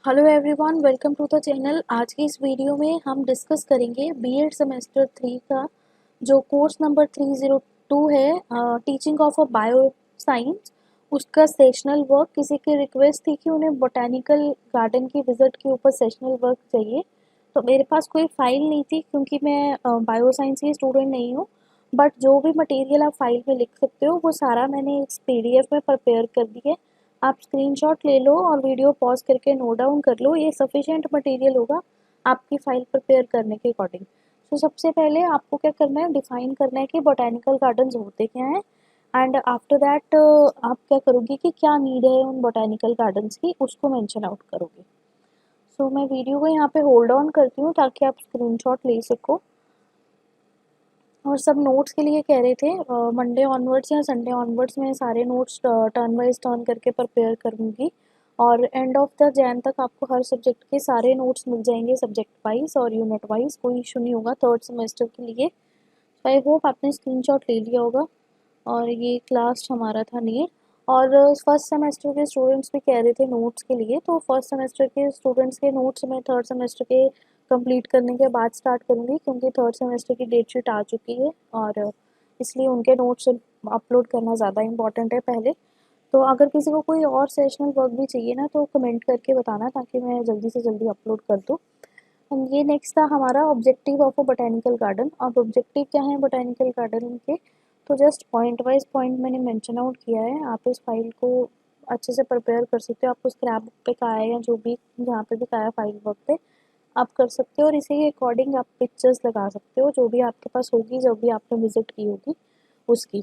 Hello everyone, welcome to the channel. आज की इस वीडियो में हम डिस्कस करेंगे बीएड सेमेस्टर 3 का जो कोर्स नंबर 302 है, teaching of a bio science, उसका सेशनल वर्क। किसी की रिक्वेस्ट थी कि उन्हें बोटेनिकल गार्डन की विजिट के ऊपर सेशनल वर्क चाहिए, तो मेरे पास कोई फाइल नहीं थी क्योंकि मैं बायो साइंस की स्टूडेंट नहीं हूँ। बट जो भी मटेरियल आप फाइल में लिख सकते हो वो सारा मैंने इस पीडीएफ में प्रिपेयर कर दी है। आप स्क्रीनशॉट ले लो और वीडियो पॉज करके नोट डाउन कर लो, ये सफिशिएंट मटेरियल होगा आपकी फ़ाइल प्रिपेयर करने के अकॉर्डिंग। तो सबसे पहले आपको क्या करना है, डिफ़ाइन करना है कि बॉटेनिकल गार्डन्स होते क्या हैं, एंड आफ्टर दैट आप क्या करोगे कि क्या नीड है उन बॉटेनिकल गार्डन्स की, उसको मेंशन आउट करोगे। सो मैं वीडियो को यहाँ पे होल्ड ऑन करती हूँ ताकि आप स्क्रीनशॉट ले सको। और सब नोट्स के लिए कह रहे थे, मंडे ऑनवर्ड्स या संडे ऑनवर्ड्स में सारे नोट्स टर्न वाइज टर्न करके प्रिपेयर करूँगी, और एंड ऑफ द जैन तक आपको हर सब्जेक्ट के सारे नोट्स मिल जाएंगे, सब्जेक्ट वाइज और यूनिट वाइज, कोई इशू नहीं होगा थर्ड सेमेस्टर के लिए। आई होप आपने स्क्रीनशॉट ले लिया होगा। और ये क्लास हमारा था नीट। और फर्स्ट सेमेस्टर के स्टूडेंट्स भी कह रहे थे नोट्स के लिए, तो फर्स्ट सेमेस्टर के स्टूडेंट्स के नोट्स मैं थर्ड सेमेस्टर के कंप्लीट करने के बाद स्टार्ट करूँगी, क्योंकि थर्ड सेमेस्टर की डेट शीट आ चुकी है और इसलिए उनके नोट्स अपलोड करना ज़्यादा इंपॉर्टेंट है पहले। तो अगर किसी को कोई और सेशनल वर्क भी चाहिए ना, तो कमेंट करके बताना ताकि मैं जल्दी से जल्दी अपलोड कर दूँ। एंड ये नेक्स्ट था हमारा objective of a botanical garden. अब ऑब्जेक्टिव क्या है बोटेनिकल गार्डन के, तो जस्ट पॉइंट वाइज पॉइंट मैंने मेंशन आउट किया है। आप इस फाइल को अच्छे से प्रिपेयर कर सकते हो, आपको स्क्रैप बुक पे कहा है या जो भी जहाँ पे भी कहा है फाइल वर्क पे आप कर सकते हो, और इसी के अकॉर्डिंग आप पिक्चर्स लगा सकते हो जो भी आपके पास होगी, जब भी आपने विजिट की होगी उसकी।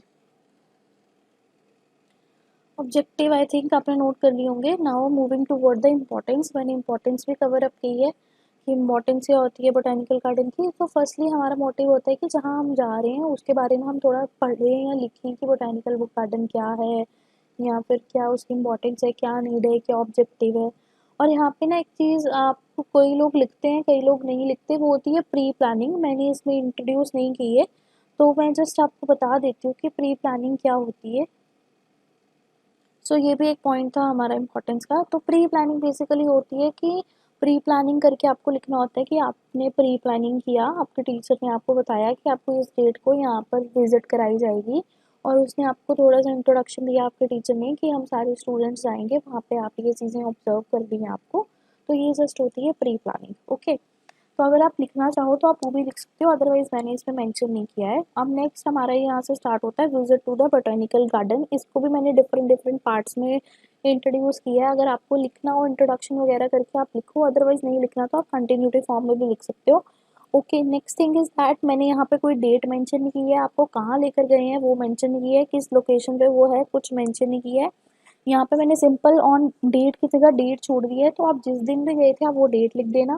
ऑब्जेक्टिव आई थिंक आपने नोट कर लिए होंगे। Now moving toward the importance, मैंने इम्पोर्टेंस भी कवर अप की है कि इम्पोर्टेंस क्या होती है बोटेनिकल गार्डन की। तो फर्स्टली हमारा मोटिव होता है कि जहाँ हम जा रहे हैं उसके बारे में हम थोड़ा पढ़ें या लिखें कि बोटेनिकल गार्डन क्या है, या फिर क्या उसकी इम्पोर्टेंस है, क्या नीड है, क्या ऑब्जेक्टिव है। और यहाँ पे ना एक चीज़ आप कोई लोग लिखते हैं कई लोग नहीं लिखते, वो होती है प्री प्लानिंग। मैंने इसमें इंट्रोड्यूस नहीं की है, तो मैं जस्ट आपको बता देती हूँ कि प्री प्लानिंग क्या होती है। सो ये भी एक पॉइंट था हमारा इम्पोर्टेंस का। तो प्री प्लानिंग बेसिकली होती है कि प्री प्लानिंग करके आपको लिखना होता है कि आपने प्री प्लानिंग किया, आपके टीचर ने आपको बताया कि आपको इस डेट को यहाँ पर विजिट कराई जाएगी, और उसने आपको थोड़ा सा इंट्रोडक्शन दिया आपके टीचर ने कि हम सारे स्टूडेंट्स जाएंगे वहाँ पे, आप ये चीज़ें ऑब्जर्व कर दी हैं आपको। तो ये जस्ट होती है प्री प्लानिंग। ओके, तो अगर आप लिखना चाहो तो आप वो भी लिख सकते हो, अदरवाइज मैंने इसमें मेंशन नहीं किया है। अब नेक्स्ट हमारा यहाँ से स्टार्ट होता है visit to the botanical garden. इसको भी मैंने डिफरेंट डिफरेंट पार्ट्स में इंट्रोड्यूस किया है। अगर आपको लिखना हो इंट्रोडक्शन वगैरह करके आप लिखो, अदरवाइज नहीं लिखना तो आप कंटिन्यूटी फॉर्म में भी लिख सकते हो। Okay, next thing is that मैंने यहाँ पे कोई डेट मेंशन नहीं की है, आपको कहाँ लेकर गए हैं वो मेंशन नहीं किया है, किस लोकेशन पे वो है कुछ मेंशन नहीं किया है। यहाँ पे मैंने सिंपल ऑन डेट की जगह डेट छोड़ दी है, तो आप जिस दिन भी गए थे आप वो डेट लिख देना।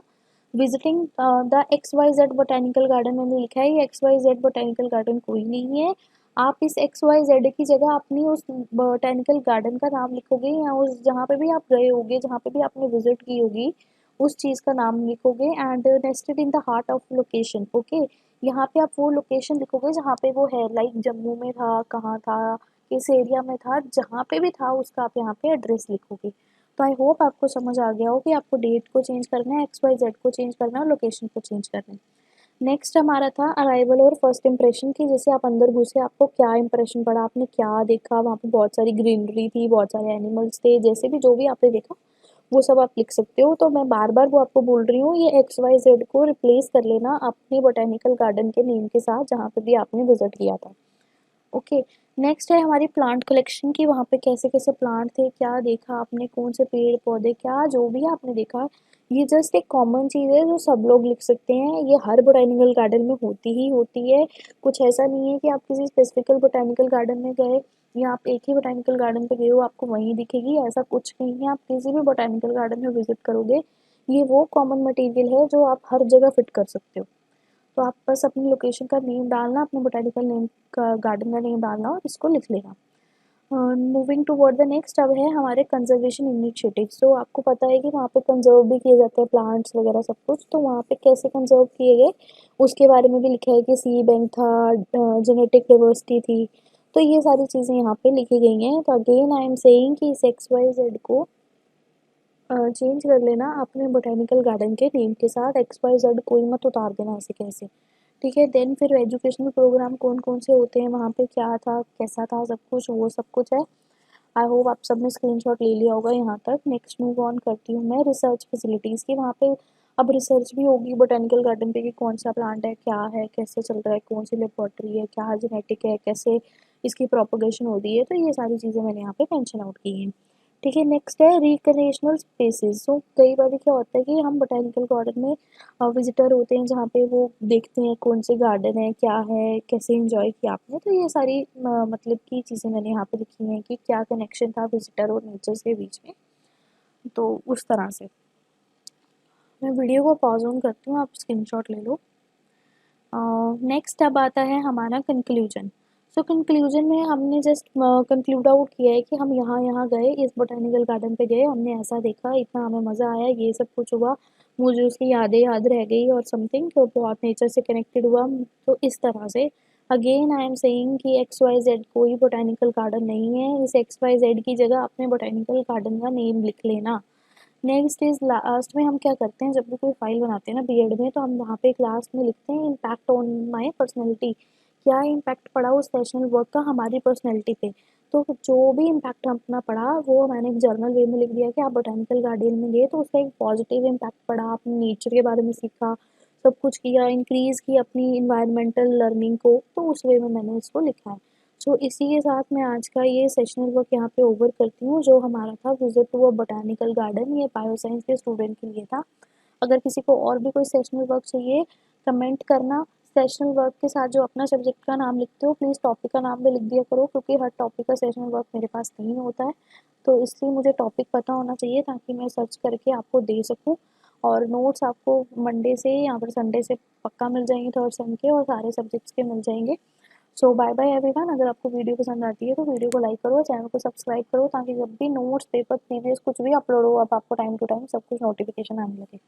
Visiting the X Y Z botanical garden मैंने लिखा है, ये X Y Z botanical garden कोई नहीं है। आप इस एक्स वाई जेड की जगह अपनी उस बोटेनिकल गार्डन का नाम लिखोगे, या उस जहाँ पे भी आप गए होगे, जहाँ पे भी आपने विजिट की होगी उस चीज़ का नाम लिखोगे, and nested in the heart of location. Okay, यहाँ पे आप वो लोकेशन लिखोगे जहाँ पे वो है, लाइक जम्मू में था, कहाँ था, किस एरिया में था, जहाँ पे भी था उसका आप यहाँ पे एड्रेस लिखोगे। तो आई होप आपको समझ आ गया हो कि आपको डेट को चेंज करना है, एक्स वाई जेड को चेंज करना है और लोकेशन को चेंज करना है। नेक्स्ट हमारा था अराइवल और फर्स्ट इंप्रेशन की। जैसे आप अंदर घुसे आपको क्या इंप्रेशन पड़ा, आपने क्या देखा, वहाँ पे बहुत सारी ग्रीनरी थी, बहुत सारे एनिमल्स थे, जैसे भी जो भी आपने देखा वो सब आप लिख सकते हो। तो मैं बार बार वो आपको बोल रही हूँ, ये एक्स वाई जेड को रिप्लेस कर लेना अपने बोटेनिकल गार्डन के नेम के साथ जहाँ पे भी आपने विजिट किया था। ओके, नेक्स्ट है हमारी प्लांट कलेक्शन की। वहाँ पे कैसे कैसे प्लांट थे, क्या देखा आपने, कौन से पेड़ पौधे, क्या जो भी आपने देखा। ये जस्ट एक कॉमन चीज़ है जो सब लोग लिख सकते हैं, ये हर बोटेनिकल गार्डन में होती ही होती है। कुछ ऐसा नहीं है कि आप किसी स्पेसिफिकल बोटेनिकल गार्डन में गए या आप एक ही बोटेनिकल गार्डन पे गए हो आपको वहीं दिखेगी, ऐसा कुछ नहीं है। आप किसी भी बोटेनिकल गार्डन में विजिट करोगे, ये वो कॉमन मटेरियल है जो आप हर जगह फिट कर सकते हो। तो आप बस अपनी लोकेशन का नेम डालना, अपने बोटेनिकल नेम का गार्डन का नेम डालना और इसको लिख लेना। मूविंग टुवर्ड द नेक्स्ट, अब है हमारे कंजर्वेशन इनिशिएटिव्स। तो आपको पता है कि वहाँ पे कंजर्व भी किए जाते हैं प्लांट्स वगैरह सब कुछ, तो वहाँ पे कैसे कंजर्व किए गए उसके बारे में भी लिखा है कि सी बैंक था, जेनेटिक डाइवर्सिटी थी। तो ये सारी चीज़ें यहाँ पे लिखी गई हैं। तो अगेन आई एम सेइंग कि इस एक्स वाई जेड को चेंज कर लेना अपने बोटेनिकल गार्डन के नेम के साथ, XYZ कोई मत उतार देना ऐसे कैसे, ठीक है। देन फिर एजुकेशनल प्रोग्राम कौन कौन से होते हैं वहाँ पे, क्या था कैसा था सब कुछ, वो सब कुछ है। आई होप आप सब ने स्क्रीनशॉट ले लिया होगा यहाँ तक। नेक्स्ट मूव ऑन करती हूँ मैं रिसर्च फैसिलिटीज़ की। वहाँ पे अब रिसर्च भी होगी बोटेनिकल गार्डन पे कि कौन सा प्लांट है, क्या है, कैसे चल रहा है, कौन सी लेबोरेटरी है, क्या जेनेटिक है, कैसे इसकी प्रोपोगेशन हो रही है, तो ये सारी चीज़ें मैंने यहाँ पे मेंशन आउट की हैं, ठीक है। नेक्स्ट है रिक्रिएशनल स्पेसेस। सो कई बार क्या होता है कि हम बोटेनिकल गार्डन में विजिटर होते हैं जहाँ पे वो देखते हैं कौन से गार्डन है, क्या है, कैसे एंजॉय किया आपने, तो ये सारी मतलब की चीज़ें मैंने यहाँ पे लिखी हैं कि क्या कनेक्शन था विजिटर और नेचर के बीच में, तो उस तरह से। मैं वीडियो को पॉज ऑन करती हूँ, आप स्क्रीनशॉट ले लो। नेक्स्ट अब आता है हमारा कंक्लूजन। सो कंक्लूजन में हमने जस्ट कंक्लूड आउट किया है कि हम यहाँ यहाँ गए, इस बोटेनिकल गार्डन पे गए, हमने ऐसा देखा, इतना हमें मज़ा आया, ये सब कुछ हुआ, मुझे उसकी यादें याद रह गई और समथिंग, तो बहुत नेचर से कनेक्टेड हुआ। तो इस तरह से अगेन आई एम सेइंग कि XYZ कोई बोटेनिकल गार्डन नहीं है, इस XYZ की जगह अपने बोटेनिकल गार्डन का नेम लिख लेना। नेक्स्ट इज लास्ट में हम क्या करते हैं, जब भी कोई फाइल बनाते हैं ना बीएड में, तो हम वहाँ पे लास्ट में लिखते हैं इम्पैक्ट ऑन माई पर्सनैलिटी, क्या इम्पैक्ट पड़ा उस सेशनल वर्क का हमारी पर्सनैलिटी पे। तो जो भी इम्पैक्ट अपना पड़ा वो मैंने एक जर्नल वे में लिख दिया कि आप बोटेनिकल गार्डन में गए तो उसका एक पॉजिटिव इम्पैक्ट पड़ा, आपने नेचर के बारे में सीखा, सब कुछ किया, इंक्रीज़ की अपनी इन्वायरमेंटल लर्निंग को, तो उस वे में मैंने इसको लिखा है। सो इसी के साथ मैं आज का ये सेशनल वर्क यहाँ पे ओवर करती हूँ, जो हमारा था visit to a botanical garden, ये बायो साइंस के स्टूडेंट के लिए था। अगर किसी को और भी कोई सेशनल वर्क चाहिए कमेंट करना। सेशनल वर्क के साथ जो अपना सब्जेक्ट का नाम लिखते हो प्लीज़ टॉपिक का नाम भी लिख दिया करो, क्योंकि हर टॉपिक का सेशनल वर्क मेरे पास नहीं होता है, तो इसलिए मुझे टॉपिक पता होना चाहिए ताकि मैं सर्च करके आपको दे सकूँ। और नोट्स आपको मंडे से या फिर संडे से पक्का मिल जाएंगे, थर्ड सेम के, और सारे सब्जेक्ट्स के मिल जाएंगे। सो बाय बाय एवरीवन। अगर आपको वीडियो पसंद आती है तो वीडियो को लाइक करो, चैनल को सब्सक्राइब करो, ताकि जब भी नोट्स पेपर प्रीवियस कुछ भी अपलोड हो अब आपको टाइम टू टाइम सब कुछ नोटिफिकेशन आने लगे।